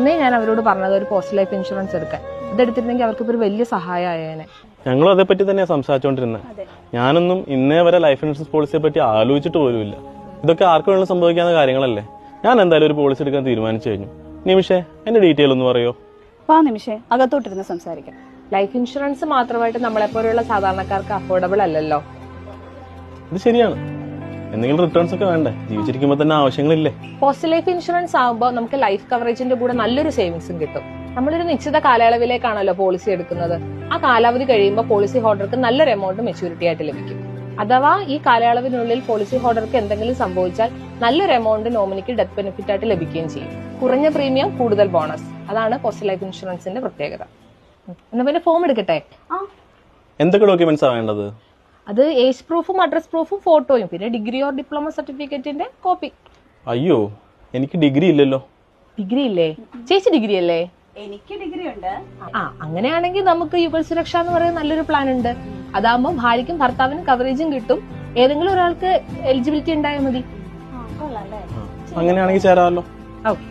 അന്നേ ഞാൻ അവരോട് പറഞ്ഞത് ഒരു പോസ്റ്റ് ലൈഫ് ഇൻഷുറൻസ് എടുക്കാൻ. ഇതെടുത്തിരുന്നെങ്കിൽ അവർക്ക് ഒരു വലിയ സഹായമായേനെ. ഞങ്ങളും അതേപ്പറ്റി തന്നെ സംസാരിച്ചുകൊണ്ടിരുന്നത്. ഞാനൊന്നും ഇന്നേ വരെ ലൈഫ് ഇൻഷുറൻസ് പോളിസിയെ പറ്റി ആലോചിച്ചിട്ട് പോലുമില്ല. ഇതൊക്കെ ആർക്കും വേണം സംഭവിക്കാവുന്ന കാര്യങ്ങളല്ലേ. ഞാൻ എന്തായാലും ഒരു പോളിസി എടുക്കാൻ തീരുമാനിച്ചു കഴിഞ്ഞു. നിമിഷേ, എന്റെ ഡീറ്റെയിൽ ഒന്ന് പറയോ? നിമിഷേ, അകത്തോട്ടിരുന്ന് സംസാരിക്കാം. ലൈഫ് ഇൻഷുറൻസ് മാത്രമായിട്ട് നമ്മളെപ്പോലുള്ള സാധാരണക്കാർക്ക് അഫോർഡബിൾ അല്ലല്ലോ. ഇത് ശരിയാണ്. എന്തെങ്കിലും റിട്ടേൺസ് ഒക്കെ വേണ്ടേ? ജീവിച്ചിരിക്കുമ്പോൾ തന്നെ ആവശ്യങ്ങളില്ലേ? പോസ്റ്റ് ലൈഫ് ഇൻഷുറൻസ് ആകുമ്പോൾ നമുക്ക് ലൈഫ് കവറേജിന്റെ കൂടെ നല്ലൊരു സേവിങ്സും കിട്ടും. നമ്മളൊരു നിശ്ചിത കാലയളവിലേക്കാണല്ലോ പോളിസി എടുക്കുന്നത്. ആ കാലാവധി കഴിയുമ്പോൾ പോളിസി ഹോൾഡർക്ക് നല്ലൊരു എമൗണ്ട് മെച്യൂരിറ്റി ആയിട്ട് ലഭിക്കും. അഥവാ ഈ കാലയളവിനുള്ളിൽ പോളിസി ഹോൾഡർക്ക് എന്തെങ്കിലും സംഭവിച്ചാൽ നല്ലൊരു എമൗണ്ട് നോമിനിക്ക് ഡെത്ത് ബെനിഫിറ്റ് ആയിട്ട് ലഭിക്കുകയും ചെയ്യും. കുറഞ്ഞ പ്രീമിയം, കൂടുതൽ ബോണസ്. അതാണ് പോസ്റ്റ് ലൈഫ് ഇൻഷുറൻസിന്റെ പ്രത്യേകത. എന്നാ പിന്നെ ഫോം എടുക്കട്ടെ? എന്തൊക്കെ ഡോക്യുമെന്റ്സാ വേണ്ടത്? അത് ഏജ് പ്രൂഫും അഡ്രസ് പ്രൂഫും ഫോട്ടോയും പിന്നെ ഡിഗ്രി ഓർ ഡിപ്ലോമ സർട്ടിഫിക്കറ്റിന്റെ കോപ്പി. അയ്യോ, എനിക്ക് ഡിഗ്രി ഇല്ലല്ലോ. ഡിഗ്രി ഇല്ലേ? ചേച്ചി ഡിഗ്രി അല്ലേ? എനിക്ക് ഡിഗ്രി ഉണ്ട്. അങ്ങനെയാണെങ്കിൽ നമുക്ക് യുഗൾ സുരക്ഷ എന്ന് പറയുന്ന നല്ലൊരു പ്ലാൻ ഉണ്ട്. അതാകുമ്പോൾ ഭാര്യയ്ക്കും ഭർത്താവിനും കവറേജും കിട്ടും. ഏതെങ്കിലും ഒരാൾക്ക് എലിജിബിലിറ്റി ഉണ്ടായാൽ മതി. അങ്ങനെയാണെങ്കിൽ ചേരാമല്ലോ. ഓക്കെ.